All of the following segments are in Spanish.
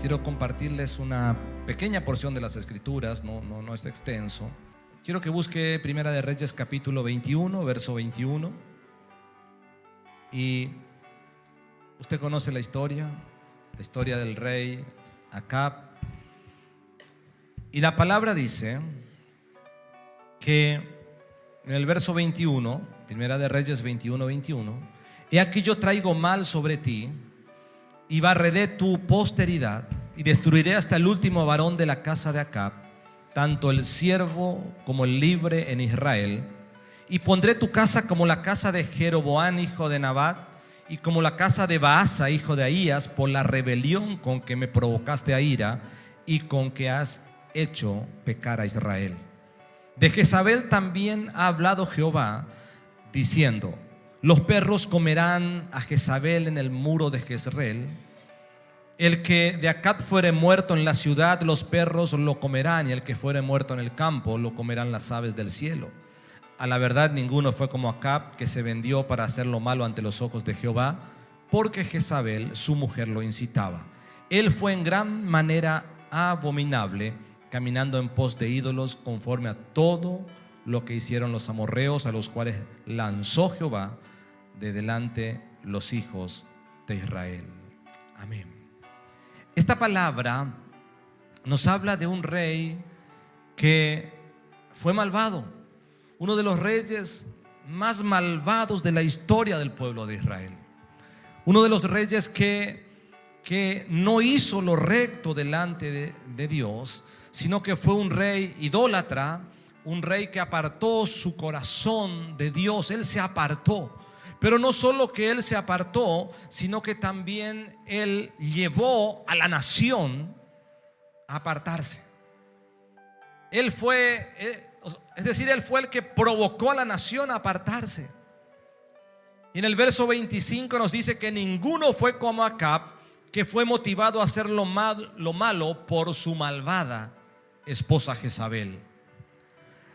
Quiero compartirles una pequeña porción de las Escrituras, no es extenso. Quiero que busque Primera de Reyes capítulo 21, verso 21. Y usted conoce la historia del rey Acab. Y la palabra dice que en el verso 21, Primera de Reyes 21, 21, he aquí yo traigo mal sobre ti y barreré tu posteridad y destruiré hasta el último varón de la casa de Acab, tanto el siervo como el libre en Israel, y pondré tu casa como la casa de Jeroboam hijo de Nabat y como la casa de Baasa hijo de Ahías, por la rebelión con que me provocaste a ira y con que has hecho pecar a Israel. De Jezabel también ha hablado Jehová diciendo: los perros comerán a Jezabel en el muro de Jezreel. El que de Acab fuere muerto en la ciudad, los perros lo comerán, y el que fuere muerto en el campo, lo comerán las aves del cielo. A la verdad, ninguno fue como Acab, que se vendió para hacer lo malo ante los ojos de Jehová, porque Jezabel, su mujer, lo incitaba. Él fue en gran manera abominable, caminando en pos de ídolos, conforme a todo lo que hicieron los amorreos, a los cuales lanzó Jehová de delante los hijos de Israel. Amén. Esta palabra nos habla de un rey que fue malvado, uno de los reyes más malvados de la historia del pueblo de Israel, uno de los reyes que no hizo lo recto delante de Dios, sino que fue un rey idólatra, un rey que apartó su corazón de Dios. Él se apartó. Pero no solo que él se apartó, sino que también él llevó a la nación a apartarse. Él fue el que provocó a la nación a apartarse. Y en el verso 25 nos dice que ninguno fue como Acab, que fue motivado a hacer lo malo por su malvada esposa Jezabel.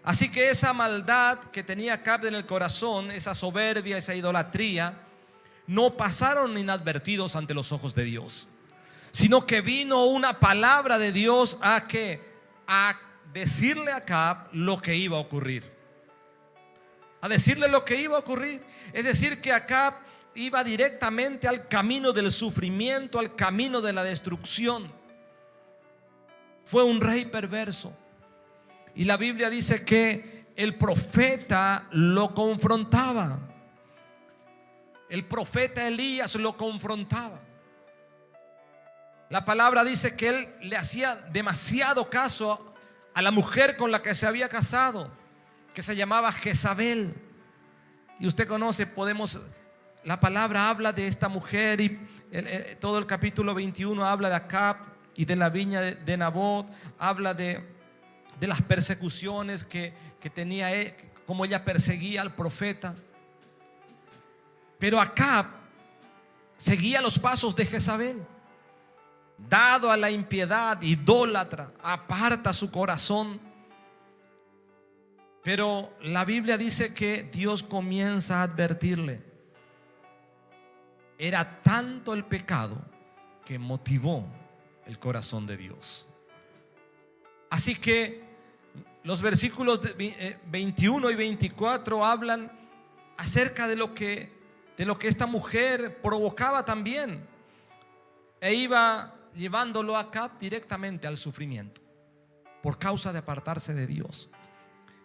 Así que esa maldad que tenía Acab en el corazón, esa soberbia, esa idolatría, no pasaron inadvertidos ante los ojos de Dios, sino que vino una palabra de Dios a decirle a Acab lo que iba a ocurrir. A decirle lo que iba a ocurrir. Es decir, que Acab iba directamente al camino del sufrimiento, al camino de la destrucción. Fue un rey perverso. Y la Biblia dice que el profeta lo confrontaba. El profeta Elías lo confrontaba. La palabra dice que él le hacía demasiado caso a la mujer con la que se había casado, que se llamaba Jezabel. Y usted conoce, la palabra habla de esta mujer, y todo el capítulo 21 habla de Acab y de la viña de Nabot. Habla de las persecuciones que tenía él, como ella perseguía al profeta. Pero Acab seguía los pasos de Jezabel, dado a la impiedad, idólatra, aparta su corazón. Pero la Biblia dice que Dios comienza a advertirle. Era tanto el pecado que motivó el corazón de Dios. Así que los versículos 21 y 24 hablan acerca de lo que esta mujer provocaba también, e iba llevándolo a Acab directamente al sufrimiento por causa de apartarse de Dios.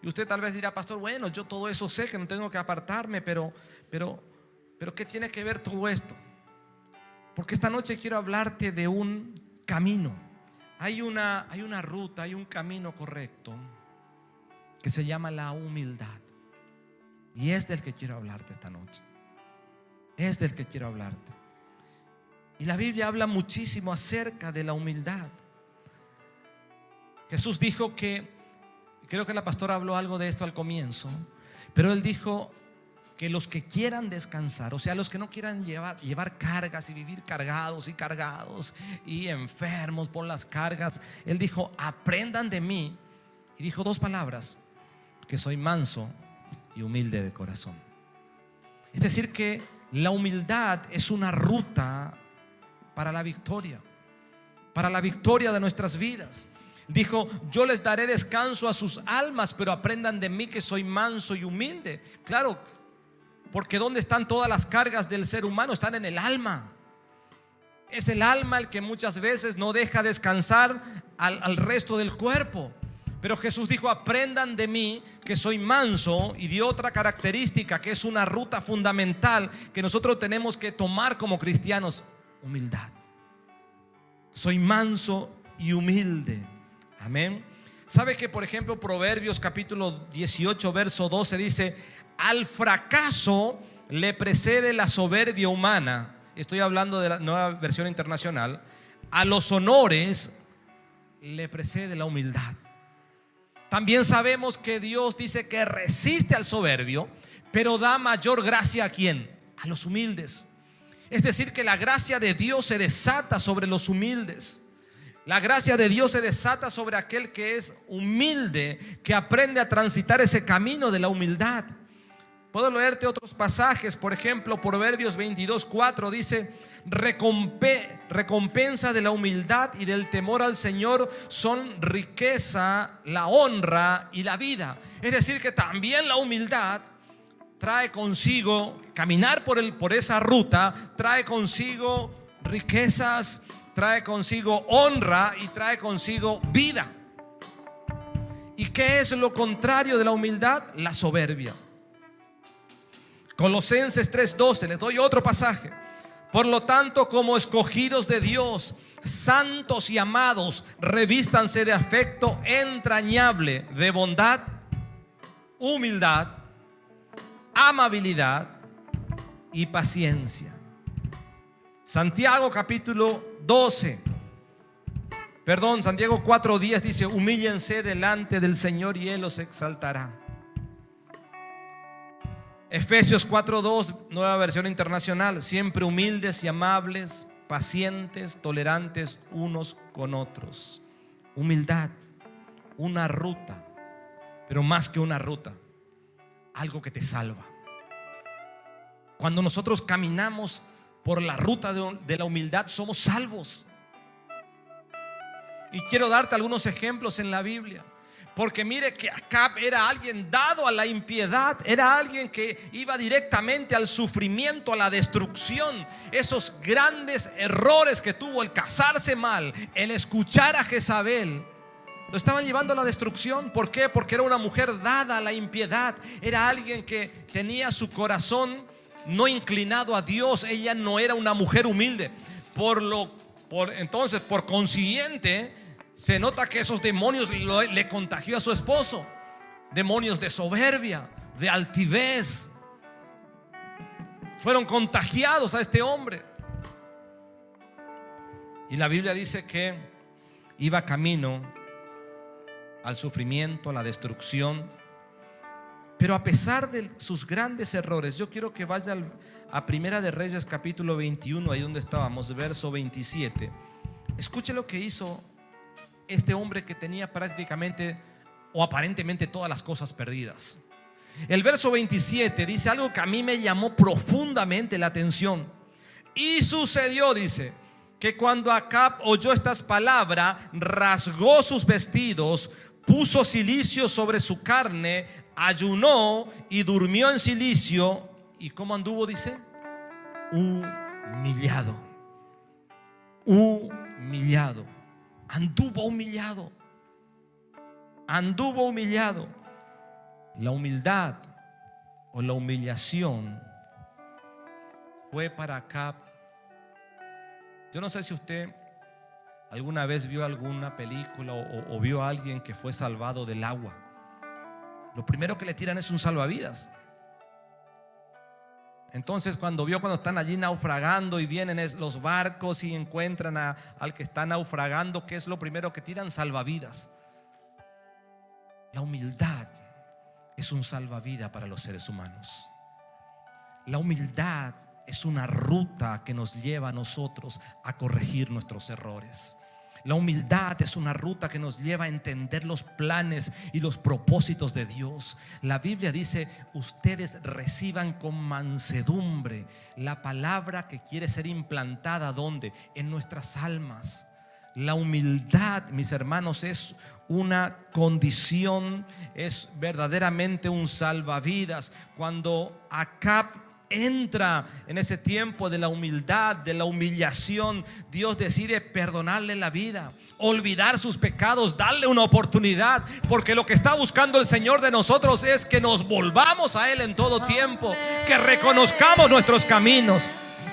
Y usted tal vez dirá: pastor, bueno, yo todo eso sé, que no tengo que apartarme, pero ¿qué tiene que ver todo esto? Porque esta noche quiero hablarte de un camino. Hay una ruta, hay un camino correcto que se llama la humildad. Y es del que quiero hablarte esta noche. Es del que quiero hablarte. Y la Biblia habla muchísimo acerca de la humildad. Jesús dijo creo que la pastora habló algo de esto al comienzo, pero él dijo que los que quieran descansar, o sea, los que no quieran llevar cargas y vivir cargados y enfermos por las cargas, él dijo: aprendan de mí. Y dijo dos palabras: que soy manso y humilde de corazón. Es decir, que la humildad es una ruta para la victoria. para la victoria de nuestras vidas. Dijo: yo les daré descanso a sus almas, pero aprendan de mí, que soy manso y humilde. Claro, porque ¿dónde están todas las cargas del ser humano? Están en el alma. Es el alma el que muchas veces no deja descansar al resto del cuerpo. Pero Jesús dijo: aprendan de mí, que soy manso, y dio otra característica que es una ruta fundamental que nosotros tenemos que tomar como cristianos: humildad. Soy manso y humilde. Amén. ¿Sabe que, por ejemplo, Proverbios capítulo 18 verso 12 dice: al fracaso le precede la soberbia humana? Estoy hablando de la Nueva Versión Internacional. A los honores le precede la humildad. También sabemos que Dios dice que resiste al soberbio, pero da mayor gracia ¿a quién? A los humildes. Es decir, que la gracia de Dios se desata sobre los humildes. La gracia de Dios se desata sobre aquel que es humilde, que aprende a transitar ese camino de la humildad. Puedo leerte otros pasajes. Por ejemplo, Proverbios 22:4 dice: recompensa de la humildad y del temor al Señor son riqueza, la honra y la vida. Es decir, que también la humildad trae consigo, caminar por esa ruta, trae consigo riquezas, trae consigo honra y trae consigo vida. ¿Y qué es lo contrario de la humildad? La soberbia. Colosenses 3:12, les doy otro pasaje. Por lo tanto, como escogidos de Dios, santos y amados, revístanse de afecto entrañable, de bondad, humildad, amabilidad y paciencia. Santiago 4:10 dice: humíllense delante del Señor y Él los exaltará. Efesios 4:2, Nueva Versión Internacional: siempre humildes y amables, pacientes, tolerantes unos con otros. Humildad, una ruta, pero más que una ruta, algo que te salva. Cuando nosotros caminamos por la ruta de la humildad, somos salvos. Y quiero darte algunos ejemplos en la Biblia. Porque mire que Acab era alguien dado a la impiedad, era alguien que iba directamente al sufrimiento, a la destrucción. Esos grandes errores que tuvo, el casarse mal, el escuchar a Jezabel, lo estaban llevando a la destrucción. ¿Por qué? Porque era una mujer dada a la impiedad. Era alguien que tenía su corazón no inclinado a Dios. Ella no era una mujer humilde. Entonces, por consiguiente, se nota que esos demonios le contagió a su esposo. Demonios de soberbia, de altivez, fueron contagiados a este hombre. Y la Biblia dice que iba camino al sufrimiento, a la destrucción. Pero a pesar de sus grandes errores, yo quiero que vaya a Primera de Reyes capítulo 21, ahí donde estábamos, verso 27. Escuche lo que hizo este hombre que tenía prácticamente o aparentemente todas las cosas perdidas. El verso 27 dice algo que a mí me llamó profundamente la atención. Y sucedió, dice, que cuando Acab oyó estas palabras, rasgó sus vestidos, puso cilicio sobre su carne, ayunó y durmió en cilicio. ¿Y cómo anduvo? Dice: humillado. Humillado. Anduvo humillado. Anduvo humillado. La humildad o la humillación fue para Acab. Yo no sé si usted alguna vez vio alguna película o vio a alguien que fue salvado del agua. Lo primero que le tiran es un salvavidas. Entonces cuando están allí naufragando y vienen los barcos y encuentran al que está naufragando, ¿qué es lo primero que tiran? Salvavidas. La humildad es un salvavidas para los seres humanos. La humildad es una ruta que nos lleva a nosotros a corregir nuestros errores. La humildad es una ruta que nos lleva a entender los planes y los propósitos de Dios. La Biblia dice: ustedes reciban con mansedumbre la palabra que quiere ser implantada, ¿dónde? En nuestras almas. La humildad, mis hermanos, es una condición, es verdaderamente un salvavidas. Cuando Acab entra en ese tiempo de la humildad, de la humillación, Dios decide perdonarle la vida, olvidar sus pecados, darle una oportunidad, porque lo que está buscando el Señor de nosotros es que nos volvamos a Él en todo tiempo, que reconozcamos nuestros caminos.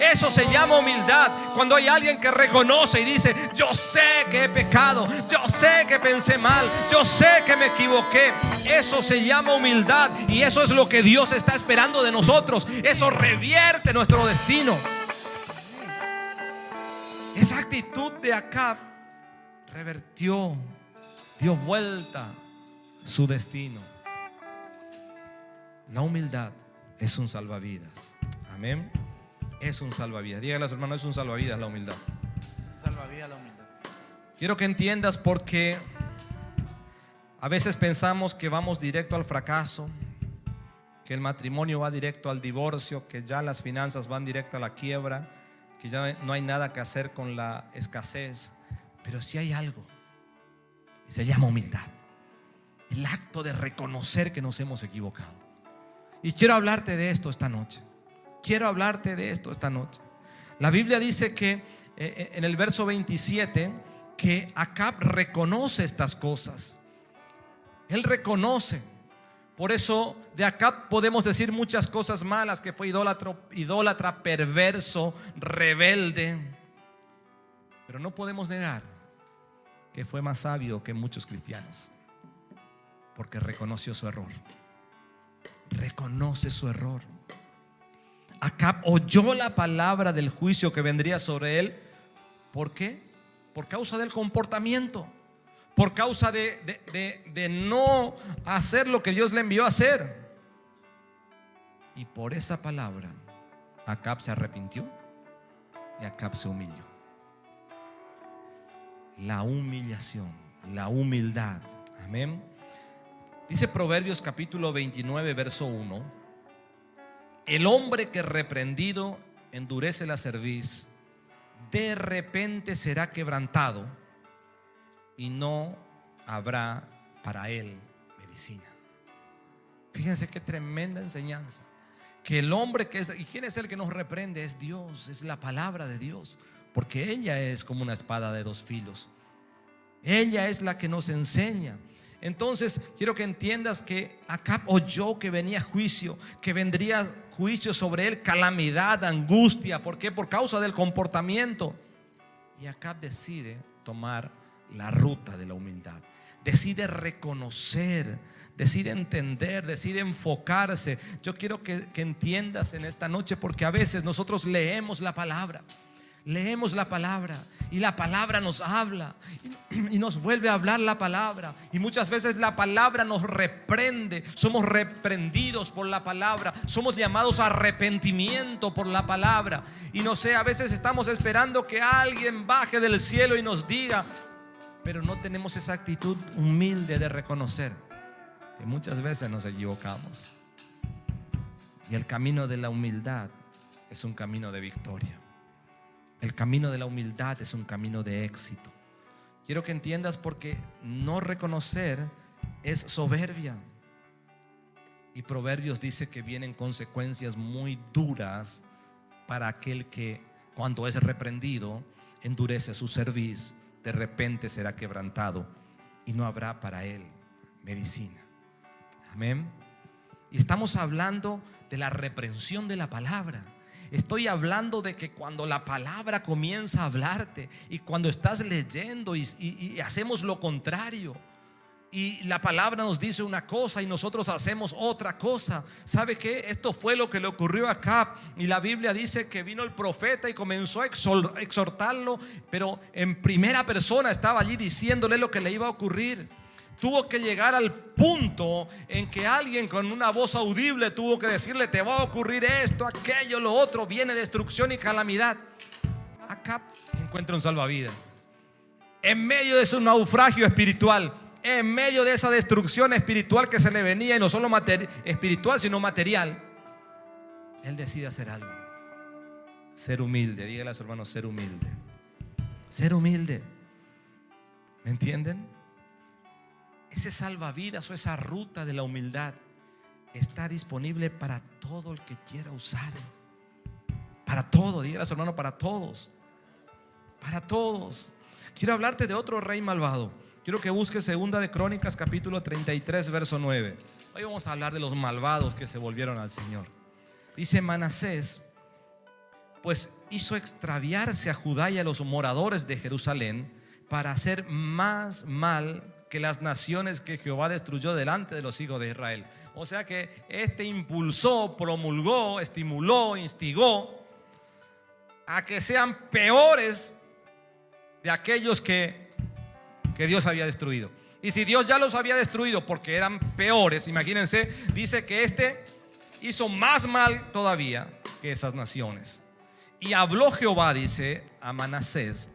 Eso se llama humildad. Cuando hay alguien que reconoce y dice: yo sé que he pecado, yo sé que pensé mal, yo sé que me equivoqué. Eso se llama humildad, y eso es lo que Dios está esperando de nosotros. Eso revierte nuestro destino. Esa actitud de Acab revertió, dio vuelta su destino. La humildad es un salvavidas. Amén. Es un salvavidas. Dígale a su hermano: es un salvavidas la humildad. Salvavidas la humildad. Quiero que entiendas, porque a veces pensamos que vamos directo al fracaso, que el matrimonio va directo al divorcio, que ya las finanzas van directo a la quiebra, que ya no hay nada que hacer con la escasez. Pero sí hay algo, y se llama humildad. El acto de reconocer que nos hemos equivocado. Y quiero hablarte de esto esta noche. Quiero hablarte de esto esta noche. La Biblia dice que en el verso 27 que Acab reconoce estas cosas. Él reconoce. Por eso de Acab podemos decir muchas cosas malas: que fue idólatra, perverso, rebelde. Pero no podemos negar que fue más sabio que muchos cristianos, porque reconoció su error. Reconoce su error. Acab oyó la palabra del juicio que vendría sobre él. ¿Por qué? Por causa del comportamiento, por causa de no hacer lo que Dios le envió a hacer. Y por esa palabra Acab se arrepintió y Acab se humilló. La humillación, la humildad. Amén. Dice Proverbios capítulo 29 verso 1: el hombre que reprendido endurece la cerviz, de repente será quebrantado, y no habrá para él medicina. Fíjense qué tremenda enseñanza. Que el hombre que es, ¿y quién es el que nos reprende? Es Dios, es la palabra de Dios, porque ella es como una espada de dos filos. Ella es la que nos enseña. Entonces quiero que entiendas que Acab oyó que venía juicio, que vendría juicio sobre él, calamidad, angustia. ¿Por qué? Por causa del comportamiento. Y Acab decide tomar la ruta de la humildad. Decide reconocer, decide entender, decide enfocarse. Yo quiero que entiendas en esta noche, porque a veces nosotros leemos la palabra y la palabra nos habla y nos vuelve a hablar la palabra, y muchas veces la palabra nos reprende, somos reprendidos por la palabra, somos llamados a arrepentimiento por la palabra. Y no sé, a veces estamos esperando que alguien baje del cielo y nos diga, pero no tenemos esa actitud humilde de reconocer que muchas veces nos equivocamos. Y el camino de la humildad es un camino de victoria. El camino de la humildad es un camino de éxito. Quiero que entiendas, porque no reconocer es soberbia. Y Proverbios dice que vienen consecuencias muy duras para aquel que, cuando es reprendido, endurece su cerviz, de repente será quebrantado y no habrá para él medicina. Amén. Y estamos hablando de la reprensión de la palabra. Estoy hablando de que cuando la palabra comienza a hablarte, y cuando estás leyendo y hacemos lo contrario, y la palabra nos dice una cosa y nosotros hacemos otra cosa. ¿Sabe qué? Esto fue lo que le ocurrió a Acab. Y la Biblia dice que vino el profeta y comenzó a exhortarlo, pero en primera persona estaba allí diciéndole lo que le iba a ocurrir. Tuvo que llegar al punto en que alguien con una voz audible tuvo que decirle: te va a ocurrir esto, aquello, lo otro, viene destrucción y calamidad. Acab encuentra un salvavidas en medio de su naufragio espiritual, en medio de esa destrucción espiritual que se le venía, y no solo espiritual sino material. Él decide hacer algo: ser humilde. Dígale a su hermano: ser humilde. Ser humilde. ¿Me entienden? Ese salvavidas o esa ruta de la humildad está disponible para todo el que quiera usar. Para todo, dígale a su hermano, para todos. Para todos. Quiero hablarte de otro rey malvado. Quiero que busques Segunda de Crónicas capítulo 33 verso 9. Hoy vamos a hablar de los malvados que se volvieron al Señor. Dice: Manasés pues hizo extraviarse a Judá y a los moradores de Jerusalén para hacer más mal que las naciones que Jehová destruyó delante de los hijos de Israel. O sea que impulsó, promulgó, estimuló, instigó a que sean peores de aquellos que Dios había destruido. Y si Dios ya los había destruido porque eran peores, imagínense, dice que hizo más mal todavía que esas naciones. Y habló Jehová, dice, a Manasés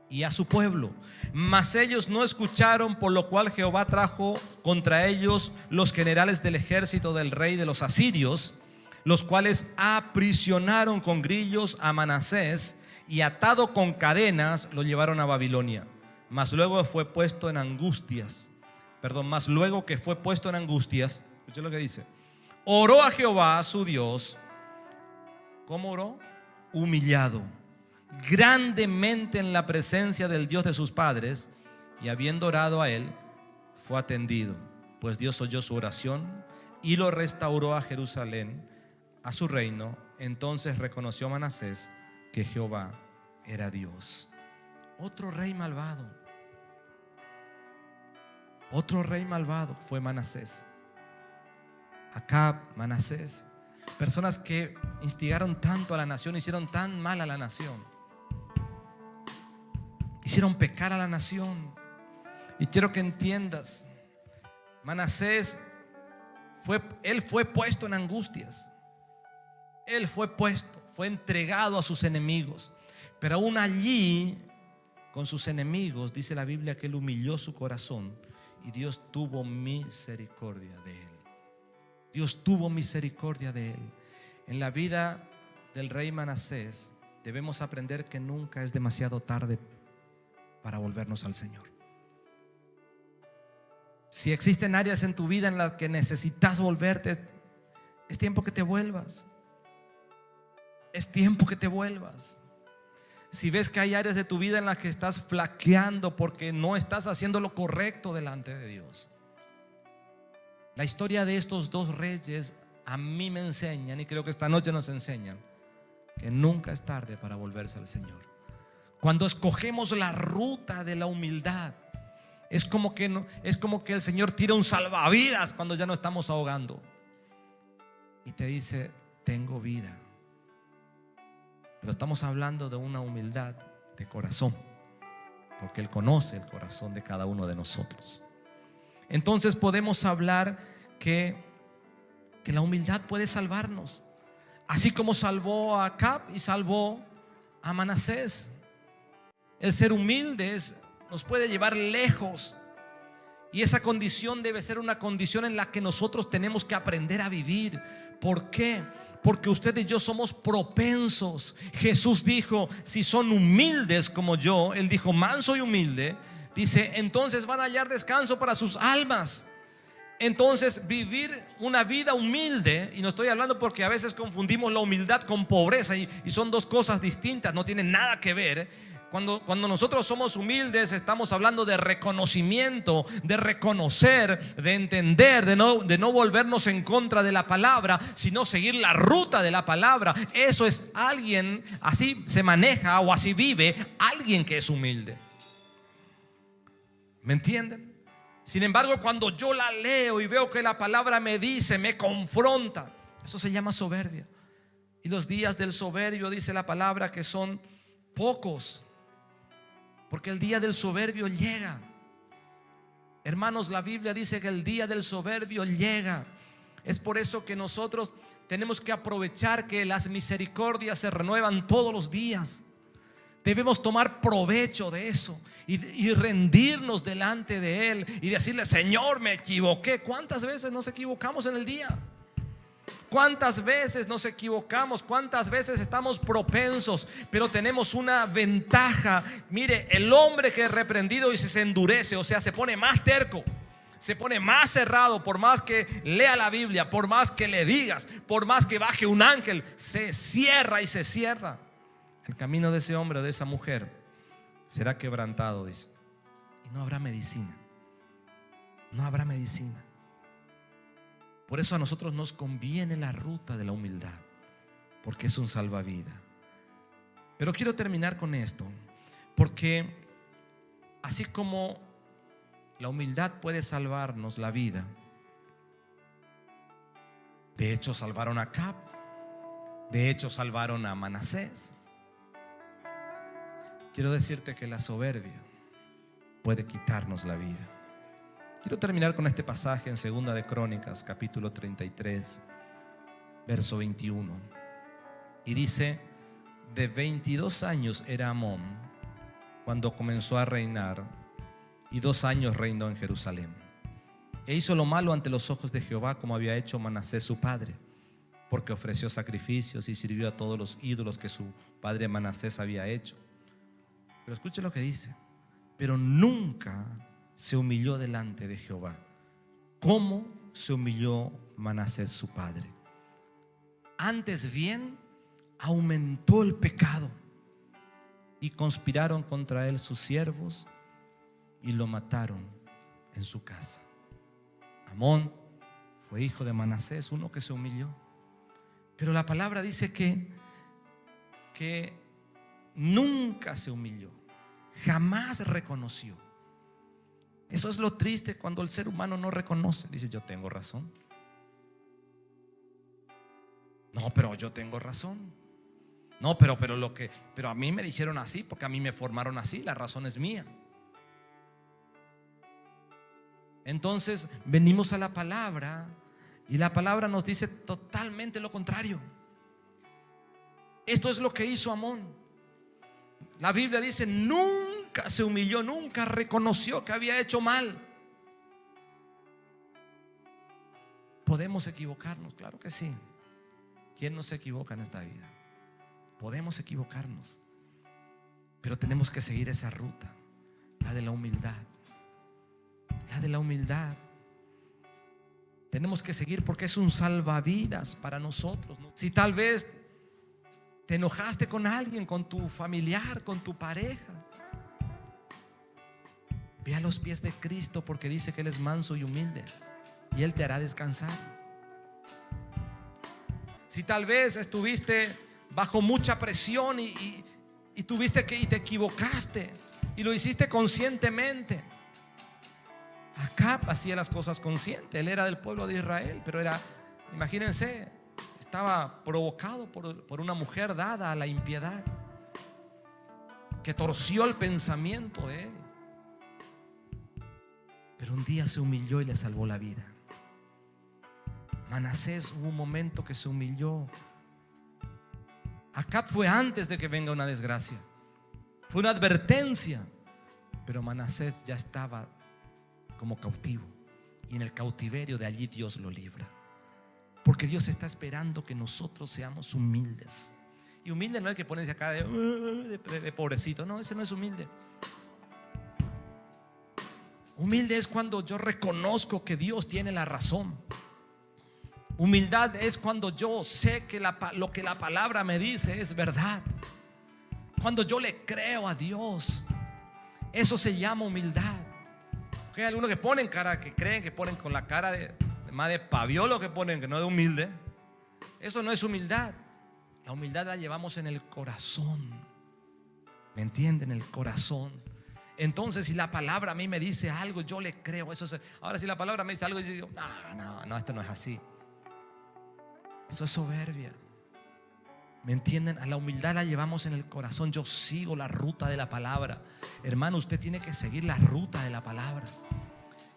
y a su pueblo, mas ellos no escucharon, por lo cual Jehová trajo contra ellos los generales del ejército del rey de los asirios, los cuales aprisionaron con grillos a Manasés y atado con cadenas lo llevaron a Babilonia. Mas luego que fue puesto en angustias, escuchen lo que dice, oró a Jehová su Dios. ¿Cómo oró? Humillado grandemente en la presencia del Dios de sus padres, y habiendo orado a él, fue atendido, pues Dios oyó su oración y lo restauró a Jerusalén, a su reino. Entonces reconoció Manasés que Jehová era Dios. Otro rey malvado fue Manasés. Acab, Manasés, personas que instigaron tanto a la nación, hicieron tan mal a la nación, hicieron pecar a la nación. Y quiero que entiendas, Manasés fue puesto en angustias. Él fue entregado a sus enemigos. Pero aún allí, con sus enemigos, dice la Biblia que él humilló su corazón y Dios tuvo misericordia de él. Dios tuvo misericordia de él. En la vida del rey Manasés debemos aprender que nunca es demasiado tarde para volvernos al Señor. Si existen áreas en tu vida en las que necesitas volverte, es tiempo que te vuelvas. Es tiempo que te vuelvas. Si ves que hay áreas de tu vida en las que estás flaqueando porque no estás haciendo lo correcto delante de Dios. La historia de estos dos reyes a mí me enseñan, y creo que esta noche nos enseñan, que nunca es tarde para volverse al Señor. Cuando escogemos la ruta de la humildad, es como que el Señor tira un salvavidas cuando ya no estamos ahogando y te dice: tengo vida. Pero estamos hablando de una humildad de corazón, porque Él conoce el corazón de cada uno de nosotros. Entonces podemos hablar que la humildad puede salvarnos, así como salvó a Acab y salvó a Manasés. El ser humildes nos puede llevar lejos, y esa condición debe ser una condición en la que nosotros tenemos que aprender a vivir. ¿Por qué? Porque usted y yo somos propensos. Jesús dijo: si son humildes como yo, Él dijo manso y humilde, dice, entonces van a hallar descanso para sus almas. Entonces vivir una vida humilde, y no estoy hablando porque a veces confundimos la humildad con pobreza, y son dos cosas distintas, no tienen nada que ver. Cuando nosotros somos humildes, estamos hablando de reconocimiento, de reconocer, de entender, de no volvernos en contra de la palabra, sino seguir la ruta de la palabra. Eso es alguien, así se maneja o así vive alguien que es humilde. ¿Me entienden? Sin embargo, cuando yo la leo y veo que la palabra me dice, me confronta, eso se llama soberbia. Y los días del soberbio, dice la palabra, que son pocos, porque el día del soberbio llega. Hermanos, la Biblia dice que el día del soberbio llega. Es por eso que nosotros tenemos que aprovechar que las misericordias se renuevan todos los días. Debemos tomar provecho de eso y rendirnos delante de Él y decirle: Señor, me equivoqué. ¿Cuántas veces nos equivocamos en el día? ¿Cuántas veces nos equivocamos? ¿Cuántas veces estamos propensos? Pero tenemos una ventaja. Mire, el hombre que es reprendido y se endurece, o sea, se pone más terco, se pone más cerrado, por más que lea la Biblia, por más que le digas, por más que baje un ángel, se cierra y se cierra. El camino de ese hombre o de esa mujer será quebrantado, dice. Y no habrá medicina. No habrá medicina. Por eso a nosotros nos conviene la ruta de la humildad, porque es un salvavidas. Pero quiero terminar con esto, porque así como la humildad puede salvarnos la vida, de hecho salvaron a Acab, de hecho salvaron a Manasés. Quiero decirte que la soberbia puede quitarnos la vida. Quiero terminar con este pasaje en 2 de Crónicas, capítulo 33, verso 21. Y dice: de 22 años era Amón cuando comenzó a reinar, y 2 años reinó en Jerusalén. E hizo lo malo ante los ojos de Jehová, como había hecho Manasés su padre, porque ofreció sacrificios y sirvió a todos los ídolos que su padre Manasés había hecho. Pero escuche lo que dice: pero nunca se humilló delante de Jehová, como se humilló Manasés su padre. Antes bien, aumentó el pecado, y conspiraron contra él sus siervos, y lo mataron en su casa. Amón fue hijo de Manasés, uno que se humilló. Pero la palabra dice que nunca se humilló, jamás reconoció. Eso es lo triste cuando el ser humano no reconoce. Dice: yo tengo razón. No, pero yo tengo razón. No, pero a mí me dijeron así, porque a mí me formaron así, la razón es mía. Entonces venimos a la palabra, y la palabra nos dice totalmente lo contrario. Esto es lo que hizo Amón. La Biblia dice: nunca se humilló, nunca reconoció que había hecho mal. ¿Podemos equivocarnos? Claro que sí. ¿Quién no se equivoca en esta vida? Podemos equivocarnos, pero tenemos que seguir esa ruta, la de la humildad. La de la humildad tenemos que seguir, porque es un salvavidas para nosotros. Si tal vez te enojaste con alguien, con tu familiar, con tu pareja, ve a los pies de Cristo, porque dice que Él es manso y humilde, y Él te hará descansar. Si tal vez estuviste bajo mucha presión y tuviste que, y te equivocaste y lo hiciste conscientemente. Acab hacía las cosas consciente. Él era del pueblo de Israel, pero era, imagínense, estaba provocado por una mujer dada a la impiedad, que torció el pensamiento de él. Pero un día se humilló y le salvó la vida. Manasés, hubo un momento que se humilló. Acab fue antes de que venga una desgracia, fue una advertencia. Pero Manasés ya estaba como cautivo, y en el cautiverio de allí Dios lo libra, porque Dios está esperando que nosotros seamos humildes. Y humilde no es que pones acá de pobrecito. No, ese no es humilde. Humilde es cuando yo reconozco que Dios tiene la razón. Humildad es cuando yo sé que lo que la palabra me dice es verdad, cuando yo le creo a Dios. Eso se llama humildad. Porque hay algunos que ponen cara, que creen que ponen con la cara más de paviolo, que ponen que no de humilde. Eso no es humildad. La humildad la llevamos en el corazón. ¿Me entienden? En el corazón. Entonces, si la palabra a mí me dice algo, yo le creo. Ahora, si la palabra me dice algo, yo digo: no, esto no es así. Eso es soberbia. ¿Me entienden? A la humildad la llevamos en el corazón. Yo sigo la ruta de la palabra. Hermano, usted tiene que seguir la ruta de la palabra.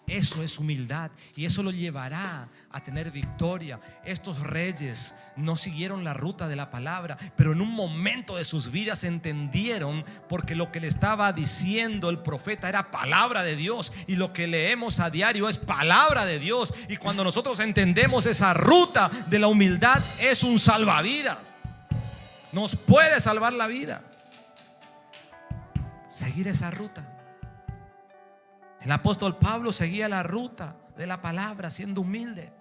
Eso es humildad y eso lo llevará a tener victoria. Estos reyes no siguieron la ruta de la palabra, pero en un momento de sus vidas entendieron, porque lo que le estaba diciendo el profeta era palabra de Dios, y lo que leemos a diario es palabra de Dios. Y cuando nosotros entendemos esa ruta de la humildad, es un salvavidas. Nos puede salvar la vida seguir esa ruta. El apóstol Pablo seguía la ruta de la palabra siendo humilde.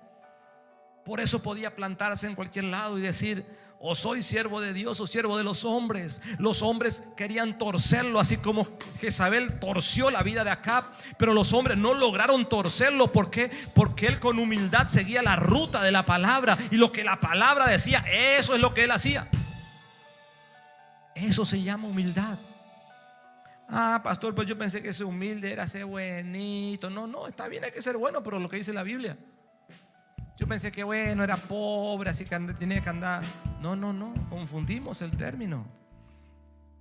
Por eso podía plantarse en cualquier lado y decir: o soy siervo de Dios o siervo de los hombres. Los hombres querían torcerlo, así como Jezabel torció la vida de Acab, pero los hombres no lograron torcerlo. ¿Por qué? Porque él con humildad seguía la ruta de la palabra, y lo que la palabra decía, eso es lo que él hacía. Eso se llama humildad. Ah, pastor, pues yo pensé que ser humilde era ser buenito. No, está bien, hay que ser bueno, pero lo que dice la Biblia. Yo pensé que bueno, era pobre, así que tenía que andar. No, confundimos el término.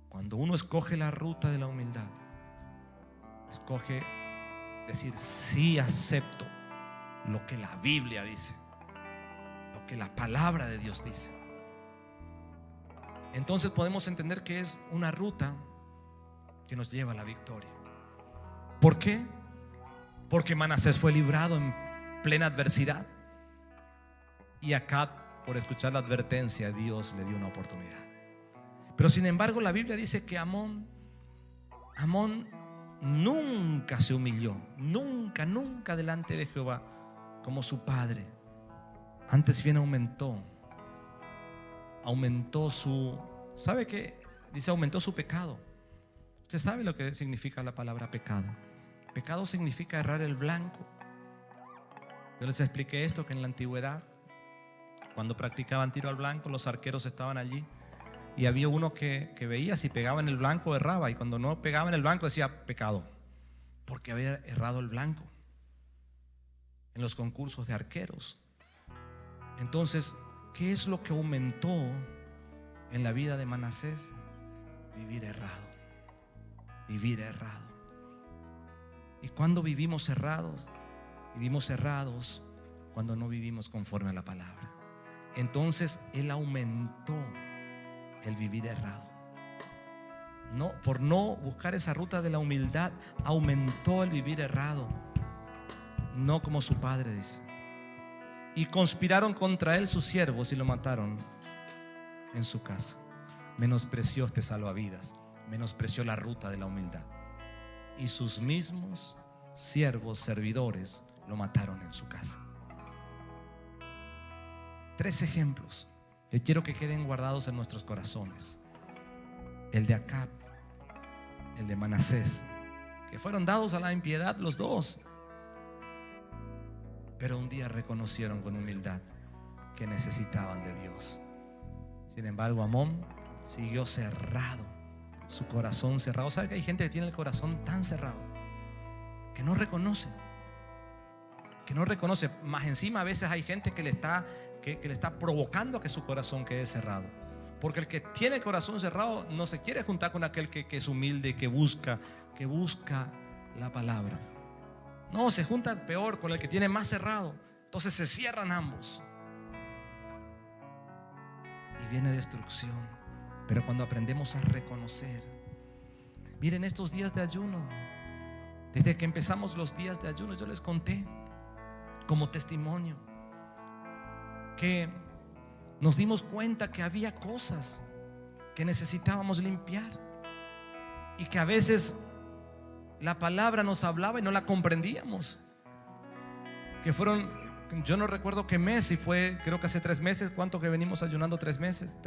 Cuando uno escoge la ruta de la humildad, escoge decir: sí, acepto lo que la Biblia dice, lo que la palabra de Dios dice. Entonces podemos entender que es una ruta que nos lleva a la victoria. ¿Por qué? Porque Manasés fue librado en plena adversidad, y Acab, por escuchar la advertencia, Dios le dio una oportunidad. Pero sin embargo la Biblia dice que Amón nunca se humilló, nunca delante de Jehová como su padre. Antes bien aumentó su, ¿sabe qué? Dice: aumentó su pecado. Usted sabe lo que significa la palabra pecado. Pecado significa errar el blanco. Yo les expliqué esto, que en la antigüedad, cuando practicaban tiro al blanco, los arqueros estaban allí, y había uno que veía si pegaba en el blanco, erraba, y cuando no pegaba en el blanco decía pecado, porque había errado el blanco en los concursos de arqueros. Entonces, ¿qué es lo que aumentó en la vida de Manasés? Vivir errado. ¿Y cuando vivimos errados? Vivimos errados cuando no vivimos conforme a la palabra. Entonces él aumentó el vivir errado. Por no buscar esa ruta de la humildad, aumentó el vivir errado. No como su padre, dice. Y conspiraron contra él sus siervos y lo mataron en su casa. Menospreció este salvavidas, menospreció la ruta de la humildad, y sus mismos siervos, servidores, lo mataron en su casa. 3 ejemplos que quiero que queden guardados en nuestros corazones: el de Acab, el de Manasés, que fueron dados a la impiedad los dos, pero un día reconocieron con humildad que necesitaban de Dios. Sin embargo, Amón siguió cerrado, su corazón cerrado. ¿Sabe que hay gente que tiene el corazón tan cerrado que no reconoce? Más encima, a veces hay gente que le está provocando a que su corazón quede cerrado, porque el que tiene el corazón cerrado no se quiere juntar con aquel que es humilde y que busca la palabra. No, se junta peor con el que tiene más cerrado. Entonces se cierran ambos y viene destrucción. Pero cuando aprendemos a reconocer, miren estos días de ayuno, desde que empezamos los días de ayuno, yo les conté como testimonio que nos dimos cuenta que había cosas que necesitábamos limpiar, y que a veces la palabra nos hablaba y no la comprendíamos. Que fueron, yo no recuerdo qué mes, si fue, creo que hace 3 meses. ¿Cuánto que venimos ayunando? 3 meses,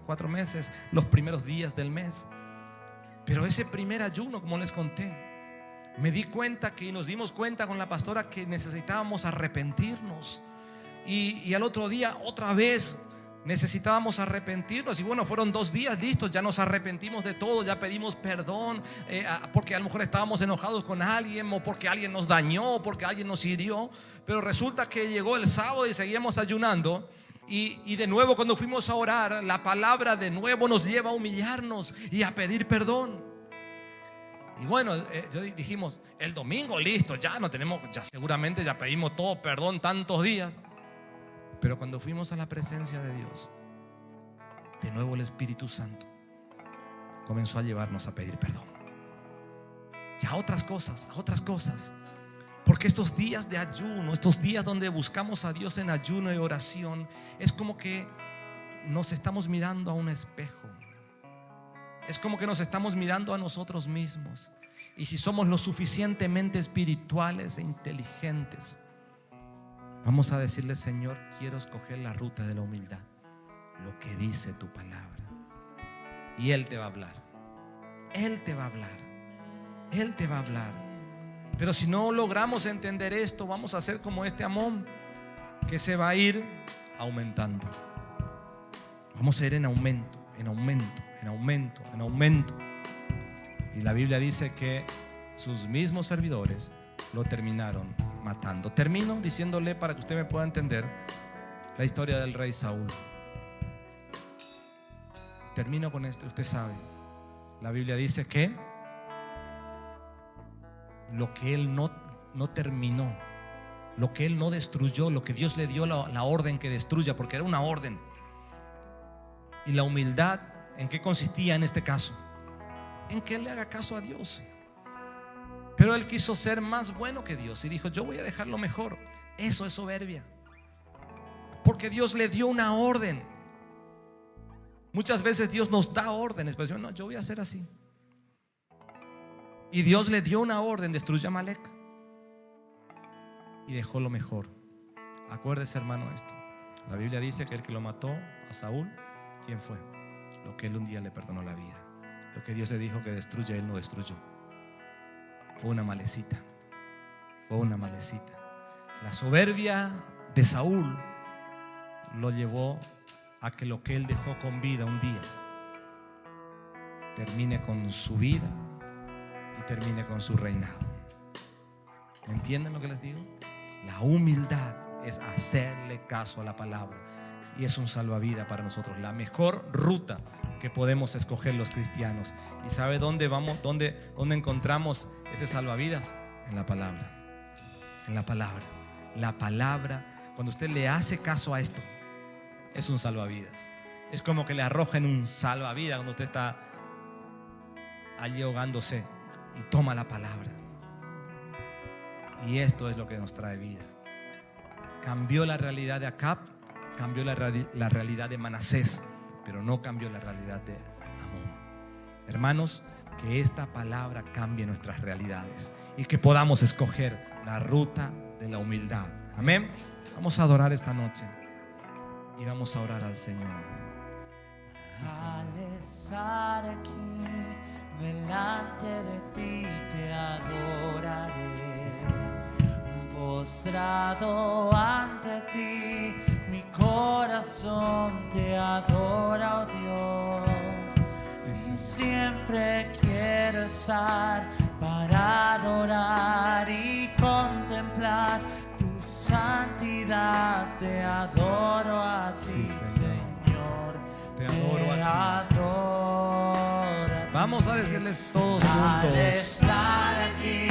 4 meses, los primeros días del mes. Pero ese primer ayuno, como les conté, me di cuenta que, y nos dimos cuenta con la pastora, que necesitábamos arrepentirnos. Y al otro día otra vez necesitábamos arrepentirnos. Y bueno, fueron 2 días, listos, ya nos arrepentimos de todo, ya pedimos perdón, porque a lo mejor estábamos enojados con alguien, o porque alguien nos dañó, o porque alguien nos hirió. Pero resulta que llegó el sábado y seguíamos ayunando. Y de nuevo, cuando fuimos a orar, la palabra de nuevo nos lleva a humillarnos y a pedir perdón. Y bueno, dijimos, el domingo listo, ya no tenemos, ya seguramente ya pedimos todo perdón tantos días. Pero cuando fuimos a la presencia de Dios, de nuevo el Espíritu Santo comenzó a llevarnos a pedir perdón. Ya a otras cosas. Porque estos días de ayuno, estos días donde buscamos a Dios en ayuno y oración, es como que nos estamos mirando a un espejo. Es como que nos estamos mirando a nosotros mismos. Y si somos lo suficientemente espirituales e inteligentes, vamos a decirle: Señor, quiero escoger la ruta de la humildad, lo que dice tu palabra. Y Él te va a hablar. Él te va a hablar. Él te va a hablar. Pero si no logramos entender esto, vamos a ser como este Amón, que se va a ir aumentando. Vamos a ir en aumento, en aumento, en aumento, en aumento. Y la Biblia dice que sus mismos servidores lo terminaron matando. Termino diciéndole, para que usted me pueda entender, la historia del rey Saúl. Termino con esto. Usted sabe, la Biblia dice que lo que él no terminó, lo que él no destruyó, lo que Dios le dio la orden que destruya, porque era una orden. Y la humildad, ¿en qué consistía en este caso? En que él le haga caso a Dios. Pero él quiso ser más bueno que Dios y dijo: yo voy a dejar lo mejor. Eso es soberbia, porque Dios le dio una orden. Muchas veces Dios nos da órdenes, pero no, yo voy a hacer así. Y Dios le dio una orden: destruye a Amalek. Y dejó lo mejor. Acuérdese, hermano, esto. La Biblia dice que el que lo mató a Saúl, ¿quién fue? Lo que él un día le perdonó la vida. Lo que Dios le dijo que destruya, él no destruyó. Fue una malecita. Fue una malecita. La soberbia de Saúl lo llevó a que lo que él dejó con vida un día termine con su vida y termine con su reinado. ¿Me entienden lo que les digo? La humildad es hacerle caso a la palabra, y es un salvavidas para nosotros, la mejor ruta que podemos escoger los cristianos. ¿Y sabe dónde vamos? ¿Dónde encontramos ese salvavidas? En la palabra. En la palabra. La palabra, cuando usted le hace caso a esto, es un salvavidas. Es como que le arrojen un salvavidas cuando usted está allí ahogándose y toma la palabra. Y esto es lo que nos trae vida. Cambió la realidad de Acab, cambió la realidad de Manasés, pero no cambió la realidad de Amón. Hermanos, que esta palabra cambie nuestras realidades y que podamos escoger la ruta de la humildad. Amén. Vamos a adorar esta noche y vamos a orar al Señor. Sí, Al estar aquí delante de ti te adoraré. Sí, Señor. Postrado ante ti, mi corazón te adora, oh Dios. Sí, sí. Siempre quiero estar para adorar y contemplar tu santidad. Te adoro a ti, Sí, Señor. Señor. Te adoro a ti. Adoro a ti. Vamos a decirles todos Al juntos. estar aquí